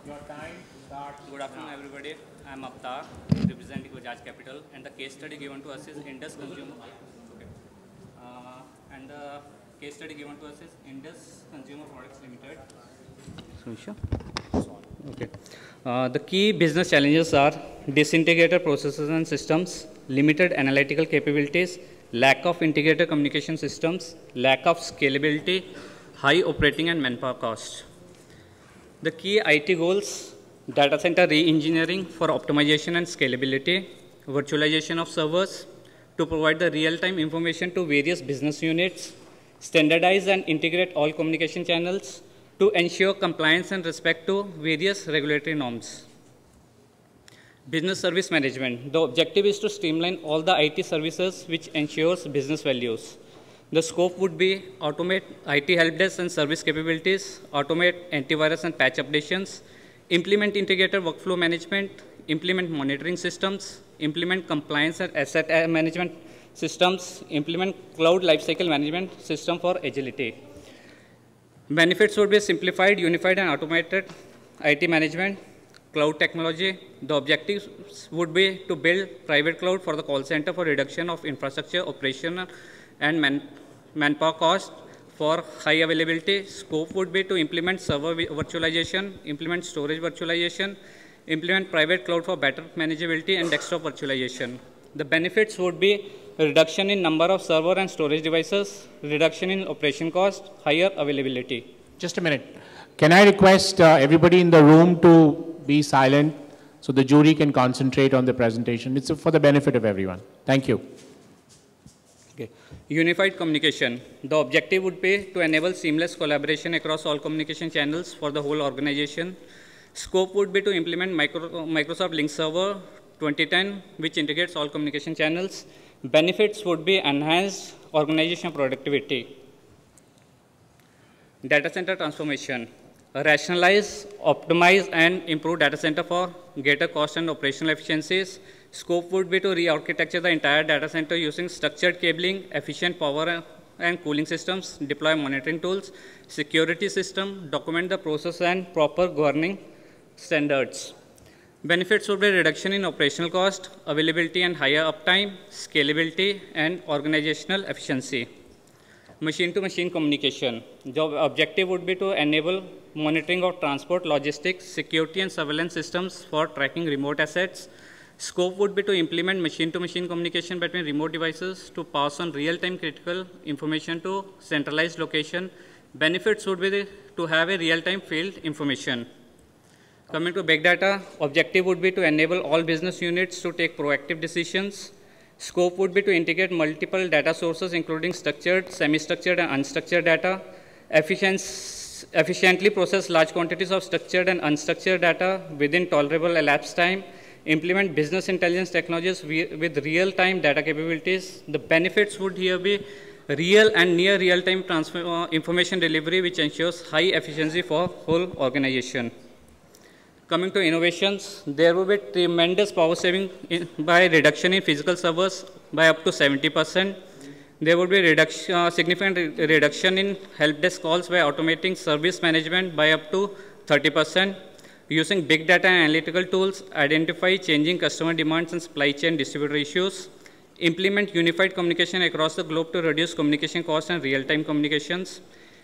Your time starts. Good afternoon, everybody. I am Avtar, representing Bajaj Capital, and the case study given to us is Indus Consumer. Okay. And the case study given to us is Indus Consumer Products Limited. Sure. Okay. The key business challenges are disintegrated processes and systems, limited analytical capabilities, lack of integrated communication systems, lack of scalability, high operating and manpower cost. The key IT goals: data center re-engineering for optimization and scalability, virtualization of servers to provide the real-time information to various business units, standardize and integrate all communication channels to ensure compliance and respect to various regulatory norms. Business service management. The objective is to streamline all the IT services which ensures business values. The scope would be automate IT help desk and service capabilities, automate antivirus and patch updations, implement integrated workflow management, implement monitoring systems, implement compliance and asset management systems, implement cloud lifecycle management system for agility. Benefits would be simplified, unified and automated IT management, cloud technology. The objectives would be to build private cloud for the call center for reduction of infrastructure, operational and manpower cost for high availability. Scope would be to implement server virtualization, implement storage virtualization, implement private cloud for better manageability and desktop virtualization. The benefits would be reduction in number of server and storage devices, reduction in operation cost, higher availability. Just a minute. Can I request everybody in the room to be silent so the jury can concentrate on the presentation? It's for the benefit of everyone. Thank you. Okay. Unified communication. The objective would be to enable seamless collaboration across all communication channels for the whole organization. Scope would be to implement Microsoft Link Server 2010, which integrates all communication channels. Benefits would be enhanced organizational productivity. Data center transformation. Rationalize, optimize, and improve data center for greater cost and operational efficiencies. Scope would be to re-architecture the entire data center using structured cabling, efficient power and cooling systems, deploy monitoring tools, security system, document the process and proper governing standards. Benefits would be reduction in operational cost, availability and higher uptime, scalability and organizational efficiency. Machine-to-machine communication. The objective would be to enable monitoring of transport, logistics, security and surveillance systems for tracking remote assets. Scope would be to implement machine-to-machine communication between remote devices to pass on real-time critical information to centralized location. Benefits would be to have a real-time field information. Coming to big data, objective would be to enable all business units to take proactive decisions. Scope would be to integrate multiple data sources, including structured, semi-structured, and unstructured data, efficiently process large quantities of structured and unstructured data within tolerable elapsed time, implement business intelligence technologies with real-time data capabilities. The benefits would here be real and near real-time information delivery, which ensures high efficiency for whole organization. Coming to innovations, there will be tremendous power saving by reduction in physical servers by up to 70%. There will be significant reduction in help desk calls by automating service management by up to 30%. Using big data and analytical tools, identify changing customer demands and supply chain distributor issues. Implement unified communication across the globe to reduce communication costs and real-time communications.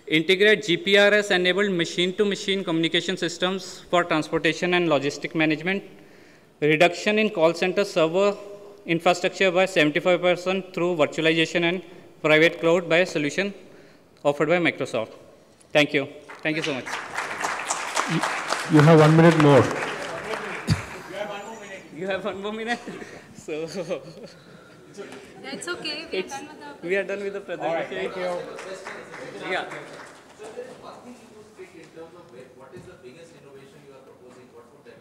Integrate GPRS-enabled machine-to-machine communication systems for transportation and logistic management. Reduction in call center server infrastructure by 75% through virtualization and private cloud by a solution offered by Microsoft. Thank you. Thank you so much. You have 1 minute more. You have 1 more minute? So it's okay. We are done with the presentation. All right, thank you. Yeah. What is the biggest innovation you are proposing? What would that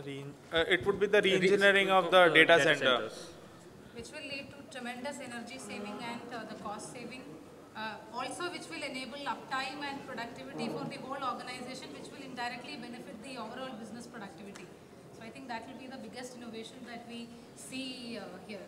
be? It would be the re-engineering of the data center. Which will lead to tremendous energy saving and the cost saving. Also, which will enable uptime and productivity for the whole organization, which will indirectly benefit the overall business productivity. So I think that will be the biggest innovation that we see here.